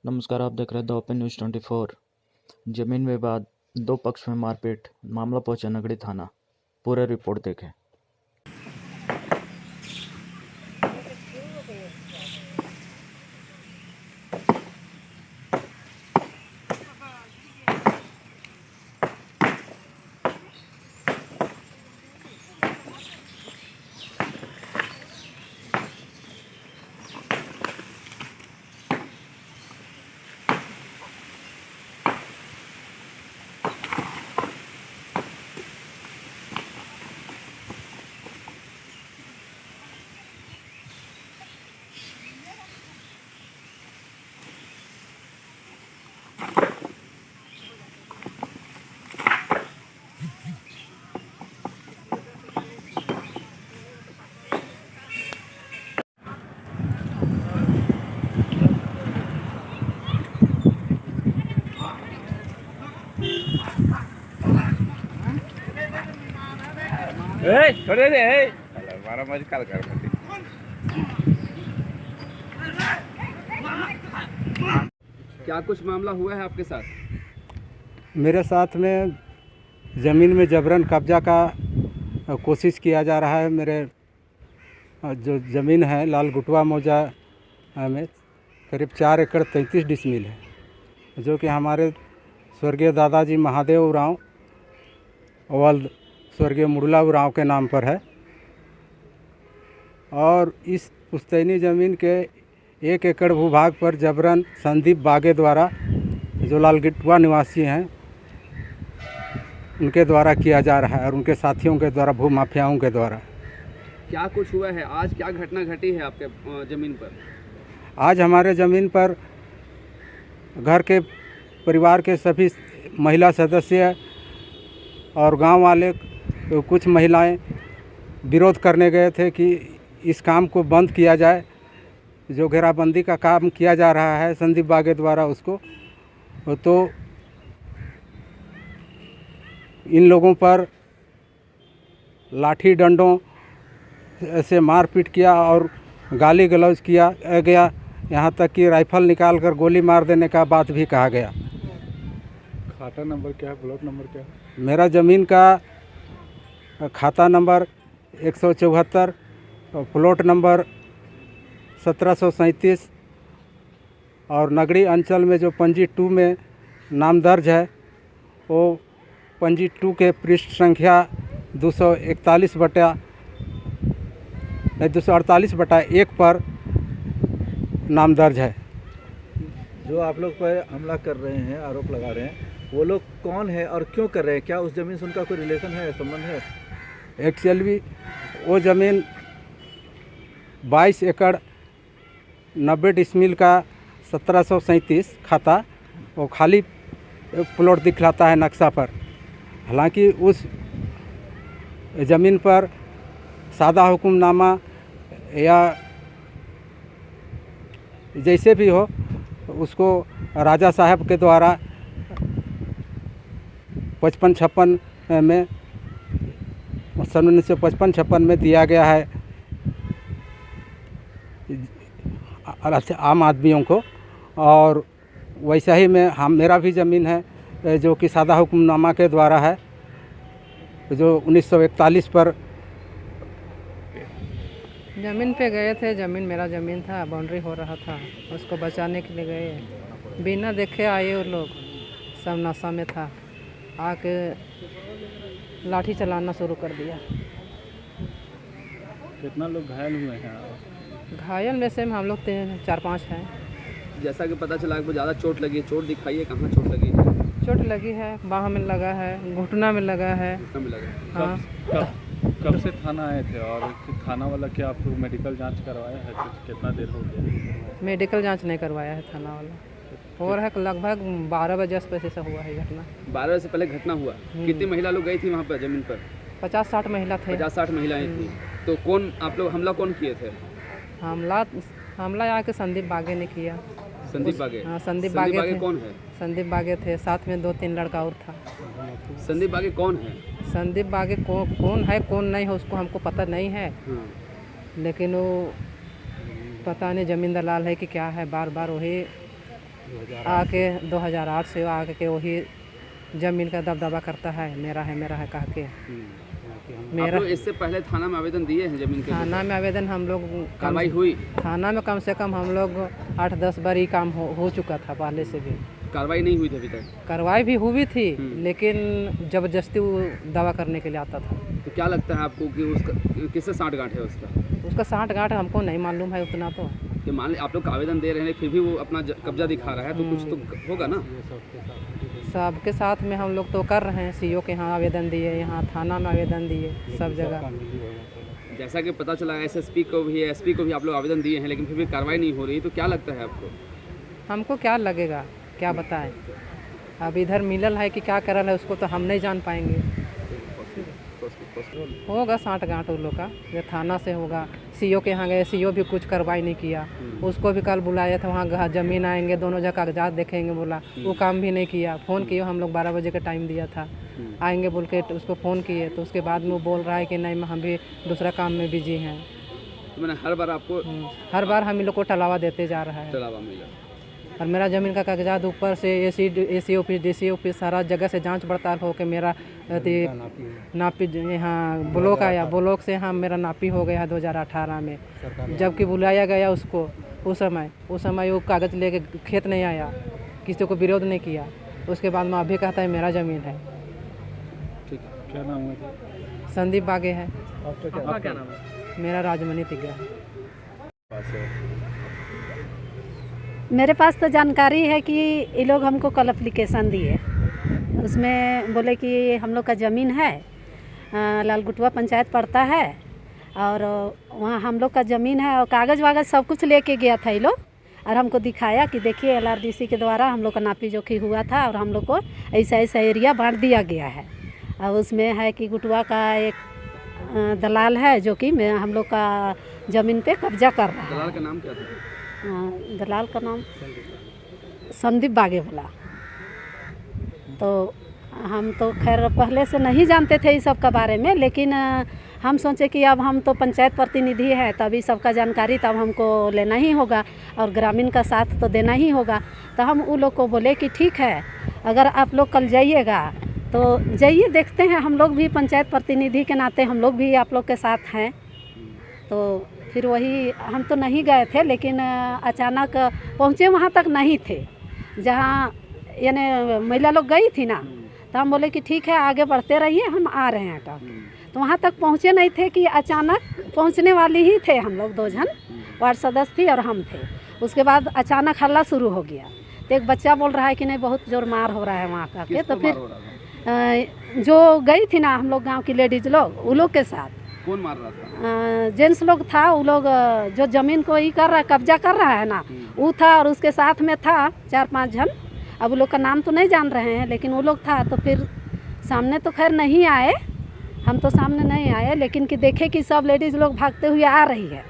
नमस्कार, आप देख रहे हैं द ओपन न्यूज़ 24। जमीन विवाद, दो पक्ष में मारपीट, मामला पहुंचा नगड़ी थाना। पूरा रिपोर्ट देखें। छोड़े दे मारा मज काल कर क्या कुछ मामला हुआ है आपके साथ? मेरे साथ में ज़मीन में जबरन कब्जा का कोशिश किया जा रहा है। मेरे जो ज़मीन है लाल गुटवा मौजा में करीब 4 एकड़ 33 डिसमिल है, जो कि हमारे स्वर्गीय दादाजी महादेव उरांव वल्द स्वर्गीय मुड़ला उरांव के नाम पर है। और इस पुश्तैनी ज़मीन के 1 एकड़ भूभाग पर जबरन संदीप बागे द्वारा, जो लाल गुटवा निवासी हैं, उनके द्वारा किया जा रहा है और उनके साथियों के द्वारा, भू माफियाओं के द्वारा। क्या कुछ हुआ है आज? क्या घटना घटी है आपके ज़मीन पर? आज हमारे ज़मीन पर घर के परिवार के सभी महिला सदस्य और गांव वाले कुछ महिलाएं विरोध करने गए थे कि इस काम को बंद किया जाए। जो घेराबंदी का काम किया जा रहा है संदीप बागे द्वारा, उसको तो इन लोगों पर लाठी डंडों से मारपीट किया और गाली गलौज किया गया। यहाँ तक कि राइफल निकालकर गोली मार देने का बात भी कहा गया। खाता नंबर क्या है, प्लॉट नंबर क्या है? मेरा ज़मीन का खाता नंबर 174, प्लॉट नंबर 1737 और नगड़ी अंचल में जो पंजी 2 में नाम दर्ज है, वो पंजी 2 के पृष्ठ संख्या 248/1 पर नाम दर्ज है। जो आप लोग पर हमला कर रहे हैं, आरोप लगा रहे हैं, वो लोग कौन है और क्यों कर रहे हैं? क्या उस ज़मीन से उनका कोई रिलेशन है, संबंध है? एक्चुअली वो ज़मीन 22 एकड़ 90 डिसमिल का 1737 खाता, वो खाली प्लॉट दिखलाता है नक्शा पर। हालांकि उस ज़मीन पर सादा हुक्मनामा या जैसे भी हो, उसको राजा साहब के द्वारा 55-56 में सन 1955-56 में दिया गया है आम आदमियों को। और वैसा ही मेरा भी ज़मीन है जो कि सादा हुक्मनामा के द्वारा है, जो 1941 पर ज़मीन पे गए थे। ज़मीन मेरा ज़मीन था, बाउंड्री हो रहा था, उसको बचाने के लिए गए। बिना देखे आए वो लोग, सब नशा में था, आके लाठी चलाना शुरू कर दिया। कितना लोग घायल हुए हैं? घायल में से हम लोग 4-5 हैं। जैसा कि पता चला आपको ज़्यादा चोट लगी है, चोट दिखाइए, कहाँ चोट लगी है? चोट लगी है, बाह में लगा है, घुटना में लगा है। घुटना में लगा है। हाँ। कब से थाना आए थे और थाना वाला क्या आपको मेडिकल जांच करवाया है? कितना देर हो गया? मेडिकल जांच नहीं करवाया है थाना वाला। हो रहा है लगभग 12 बजे आस-पास से हुआ है घटना। 12 बजे से पहले घटना हुआ। कितनी महिला लोग गई थी वहाँ पर ज़मीन पर? 50-60 महिला थे। 50-60 महिलाएं थी। तो कौन आप लोग हमला कौन किए थे? हमला यहाँ के संदीप बागे ने किया। संदीप बागे? हाँ, संदीप बागे थे। कौन है? संदीप बागे थे, साथ में 2-3 लड़का और था। संदीप बागे कौन है? संदीप बागे कौन है कौन नहीं है उसको हमको पता नहीं है। लेकिन वो पता नहीं ज़मीन दलाल है कि क्या है, बार बार वही आके 2008 से आके वही ज़मीन का दबदबा करता है मेरा है कह के। आप मेरा लोग इससे पहले थाना में आवेदन दिए हैं जमीन के लिए? थाना में आवेदन हम लोग कार्रवाई हुई? थाना में कम से कम हम लोग 8-10 बार ही काम हो चुका था पहले से भी। कार्रवाई नहीं हुई थी अभी तक? कार्रवाई भी हुई थी लेकिन ज़बरदस्ती वो दावा करने के लिए आता था। तो क्या लगता है आपको कि उसका किससे साठगांठ है उसका? साठगांठ हमको नहीं मालूम है उतना तो। कि मान ली आप लोग आवेदन दे रहे हैं फिर भी वो अपना कब्जा दिखा रहा है तो कुछ तो होगा ना? सबके साथ में हम लोग तो कर रहे हैं, सीओ के यहाँ आवेदन दिए, यहाँ थाना में आवेदन दिए, सब जगह। जैसा कि पता चला एसएसपी को भी एसपी को भी आप लोग आवेदन दिए हैं लेकिन फिर भी कार्रवाई नहीं हो रही, तो क्या लगता है आपको? हमको क्या लगेगा, क्या बताएं। अब इधर मिलल है कि क्या करल है उसको तो हम नहीं जान पाएंगे। होगा साठगांठ उन लोग का, ये थाना से होगा। सीओ के यहाँ गए, सीओ भी कुछ कार्रवाई नहीं किया। उसको भी कल बुलाया था, वहाँ ज़मीन आएंगे, दोनों जगह कागजात देखेंगे बोला, वो काम भी नहीं किया। फ़ोन किए, हम लोग 12 बजे का टाइम दिया था, आएंगे बोल के उसको फ़ोन किए, तो उसके बाद में वो बोल रहा है कि नहीं हम भी दूसरा काम में बिजी हैं। तो मैंने हर बार आपको हर बार हम लोग को टलावा देते जा रहा है। चलावा मिला और मेरा ज़मीन का कागजात ऊपर से एसी ऑफिस डीसी ऑफिस सारा जगह से जांच पड़ताल हो के मेरा नापी यहाँ ब्लॉक आया, ब्लॉक से यहाँ मेरा नापी हो गया 2018 में। जबकि बुलाया गया उसको उस समय वो कागज़ लेके खेत नहीं आया, किसी को विरोध नहीं किया। उसके बाद में अभी कहता है मेरा ज़मीन है। ठीक है, क्या नाम है? संदीप बागे है। आपका क्या नाम है? मेरा राजमणि तिग्गा। मेरे पास तो जानकारी है कि ये लोग हमको कल एप्लीकेशन दिए, उसमें बोले कि हम लोग का ज़मीन है, लालगुटवा पंचायत पड़ता है और वहाँ हम लोग का ज़मीन है और कागज़ वागज़ सब कुछ लेके गया था ये लोग और हमको दिखाया कि देखिए LRDC के द्वारा हम लोग का नापी जोखी हुआ था और हम लोग को ऐसा एरिया बांट दिया गया है। और उसमें है कि गुटवा का एक दलाल है जो कि हम लोग का ज़मीन पे कब्जा कर रहा है। दलाल का नाम क्या था? दलाल का नाम संदीप बागे बोला। तो हम तो खैर पहले से नहीं जानते थे इस सब का बारे में, लेकिन हम सोचे कि अब हम तो पंचायत प्रतिनिधि हैं, तभी सबका जानकारी तब हमको लेना ही होगा और ग्रामीण का साथ तो देना ही होगा। तो हम उन लोग को बोले कि ठीक है, अगर आप लोग कल जाइएगा तो जाइए, देखते हैं, हम लोग भी पंचायत प्रतिनिधि के नाते हम लोग भी आप लोग के साथ हैं। तो फिर वही हम तो नहीं गए थे, लेकिन अचानक पहुँचे वहाँ तक नहीं थे जहाँ यानी महिला लोग गई थी ना, तो हम बोले कि ठीक है आगे बढ़ते रहिए, हम आ रहे हैं तक। तो वहाँ तक पहुँचे नहीं थे कि अचानक पहुँचने वाली ही थे हम लोग, 2 जन वार्ड सदस्य थी और हम थे। उसके बाद अचानक हल्ला शुरू हो गया, तो एक बच्चा बोल रहा है कि नहीं बहुत जोर मार हो रहा है वहाँ का के। तो फिर जो गई थी ना हम लोग गाँव की लेडीज़ लोग, वो लोग के साथ। कौन मार रहा था? जेंट्स लोग था, वो लोग जो ज़मीन को ही कर रहा कब्जा कर रहा है ना, वो था और उसके साथ में था 4-5 जन। अब वो लोग का नाम तो नहीं जान रहे हैं, लेकिन वो लोग था। तो फिर सामने तो खैर नहीं आए, हम तो सामने नहीं आए, लेकिन कि देखे कि सब लेडीज़ लोग भागते हुए आ रही है।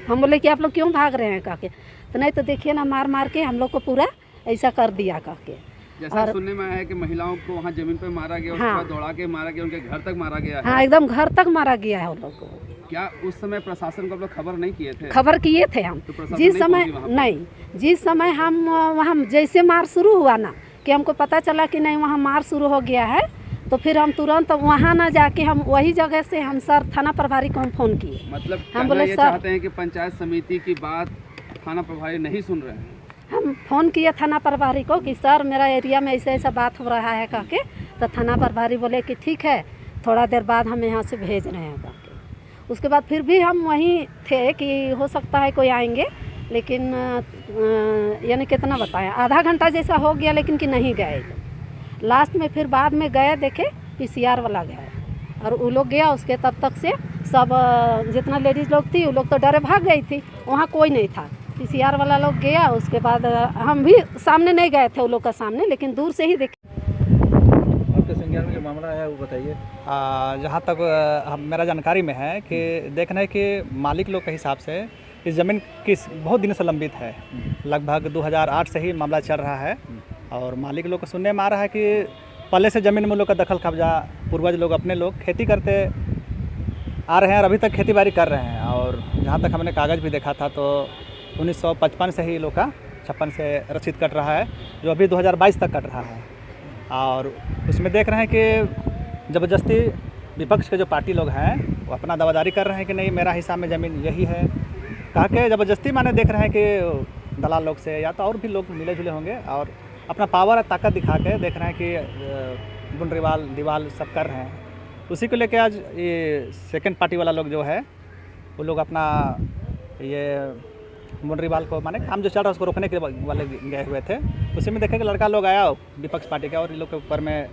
हम बोले कि आप लोग क्यों भाग रहे हैं कह के। तो नहीं तो देखिए ना मार मार के हम लोग को पूरा ऐसा कर दिया कह के। जैसा सुनने में आया है कि महिलाओं को वहाँ जमीन पर मारा गया, उसके बाद दौड़ा के मारा गया, उनके घर तक मारा गया है। हाँ, एकदम घर तक मारा गया है उन लोग को। क्या उस समय प्रशासन को आप लोग खबर नहीं किए थे? खबर किए थे हम, तो जिस समय नहीं, जिस समय हम वहाँ जैसे मार शुरू हुआ ना, कि हमको पता चला कि नहीं वहाँ मार शुरू हो गया है, तो फिर हम तुरंत वहाँ ना जाके हम वही जगह से हम सर थाना प्रभारी को हम फ़ोन किए। मतलब हम बोले ये चाहते हैं कि पंचायत समिति की बात थाना प्रभारी नहीं सुन रहे हैं। हम फ़ोन किए थाना प्रभारी को कि सर मेरा एरिया में ऐसा ऐसा बात हो रहा है कह के। तो थाना प्रभारी बोले कि ठीक है, थोड़ा देर बाद हम यहाँ से भेज रहे हैं कह के। उसके बाद फिर भी हम वहीं थे कि हो सकता है कोई आएंगे, लेकिन यानी कितना बताएं, आधा घंटा जैसा हो गया, लेकिन कि नहीं गए। लास्ट में फिर बाद में गए, देखे PCR वाला गया और वो लोग गया। उसके तब तक से सब जितना लेडीज़ लोग थी वो लोग तो डरे भाग गई थी, वहाँ कोई नहीं था। PCR वाला लोग गया। उसके बाद हम भी सामने नहीं गए थे वो लोग का सामने, लेकिन दूर से ही देखे। आपके संज्ञान में जो मामला है वो बताइए। जहाँ तक मेरा जानकारी में है कि देखना है कि मालिक लोग के हिसाब से इस ज़मीन की बहुत दिन से लंबित है, लगभग 2008 से ही मामला चल रहा है। और मालिक लोग को सुनने में आ रहा है कि पहले से ज़मीन में लोग का दखल कब्जा, पूर्वज लोग अपने लोग खेती करते आ रहे हैं और अभी तक खेती बाड़ी कर रहे हैं। और जहाँ तक हमने कागज़ भी देखा था तो 1955 से ही लोग का 56 से रसीद कट रहा है, जो अभी 2022 तक कट रहा है। और उसमें देख रहे हैं कि ज़बरदस्ती विपक्ष के जो पार्टी लोग हैं वो अपना दावादारी कर रहे हैं कि नहीं मेरा हिसाब में ज़मीन यही है, कहा के ज़बरदस्ती माने देख रहे हैं कि दलाल लोग से या तो और भी लोग मिले जुले होंगे और अपना पावर और ताकत दिखा के देख रहे हैं कि बुनरीवाल दीवाल सब कर रहे हैं। उसी को लेके आज ये सेकंड पार्टी वाला लोग जो है वो लोग अपना ये बुनरीवाल को माने काम जो चल रहा है उसको रोकने के वाले गए हुए थे। उसी में देखे कि लड़का लोग आया विपक्ष पार्टी का और इन लोग के ऊपर में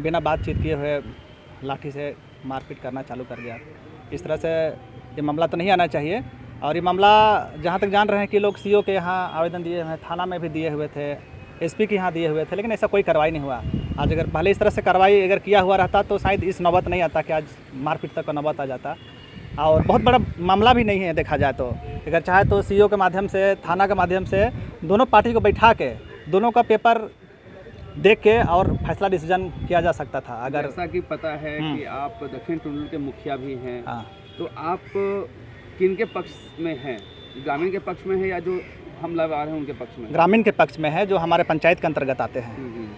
बिना बातचीत किए हुए लाठी से मारपीट करना चालू कर दिया। इस तरह से ये मामला तो नहीं आना चाहिए। और ये मामला जहाँ तक जान रहे हैं कि लोग सीओ के यहाँ आवेदन दिए हुए हैं, थाना में भी दिए हुए थे, एसपी के यहाँ दिए हुए थे, लेकिन ऐसा कोई कार्रवाई नहीं हुआ। आज अगर पहले इस तरह से कार्रवाई अगर किया हुआ रहता तो शायद इस नौबत नहीं आता कि आज मारपीट तक का नौबत आ जाता। और बहुत बड़ा मामला भी नहीं है देखा जाए तो। अगर चाहे तो सीओ के माध्यम से, थाना के माध्यम से दोनों पार्टी को बैठा के दोनों का पेपर देख के और फैसला डिसीजन किया जा सकता था। अगर जैसा कि पता है कि आप दक्षिण टुंडल के मुखिया भी हैं, हाँ, तो आप किन के पक्ष में हैं? ग्रामीण के पक्ष में है या जो हमलावर हैं उनके पक्ष में? ग्रामीण के पक्ष में है, जो हमारे पंचायत के अंतर्गत आते हैं।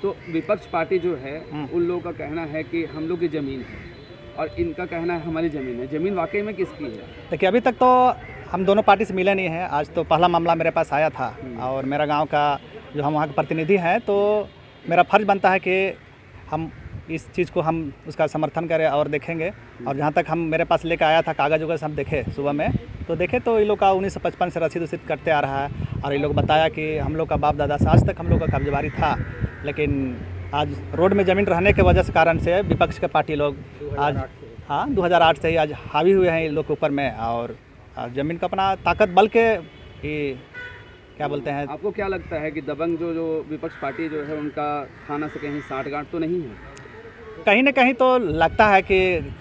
तो विपक्ष पार्टी जो है उन लोगों का कहना है कि हम लोग की ज़मीन है और इनका कहना है हमारी ज़मीन है। ज़मीन वाकई में किसकी है? देखिए अभी तक तो हम दोनों पार्टी से मिले नहीं हैं। आज तो पहला मामला मेरे पास आया था और मेरा गांव का जो हम वहाँ के प्रतिनिधि हैं, तो मेरा फर्ज बनता है कि हम इस चीज़ को हम उसका समर्थन करें और देखेंगे। और जहाँ तक हम मेरे पास लेकर आया था कागज़ वगैरह हम देखे सुबह में, तो देखे तो ये लोग का 1955 से रसीद वसीद कटते आ रहा है। और ये लोग बताया कि हम लोग का बाप दादा से आज तक हम लोग का कब्जेबारी था, लेकिन आज रोड में ज़मीन रहने के वजह से कारण से विपक्ष के पार्टी लोग आज 2008 से ही आज हावी हुए हैं इन लोग के ऊपर में और ज़मीन का अपना ताकत बल के ये क्या बोलते हैं। आपको क्या लगता है कि दबंग जो विपक्ष पार्टी जो है उनका थाना से कहीं साठगांठ तो नहीं है? कहीं ना कहीं तो लगता है कि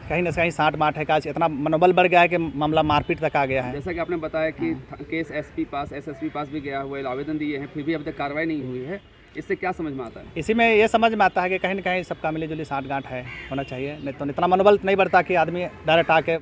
कहीं ना कहीं साठ माठ है कि आज इतना मनोबल बढ़ गया है कि मामला मारपीट तक आ गया है। जैसा कि आपने बताया कि केस एसपी पास एसएसपी पास भी गया हुआ है, आवेदन दिए हैं, फिर भी अभी तक कार्रवाई नहीं हुई है। इससे क्या समझ में आता है? इसी में ये समझ में आता है कि कहीं ना कहीं सबका मिली जुली साठ गांठ है होना चाहिए, नहीं तो इतना मनोबल नहीं बढ़ता कि आदमी डायरेक्ट आके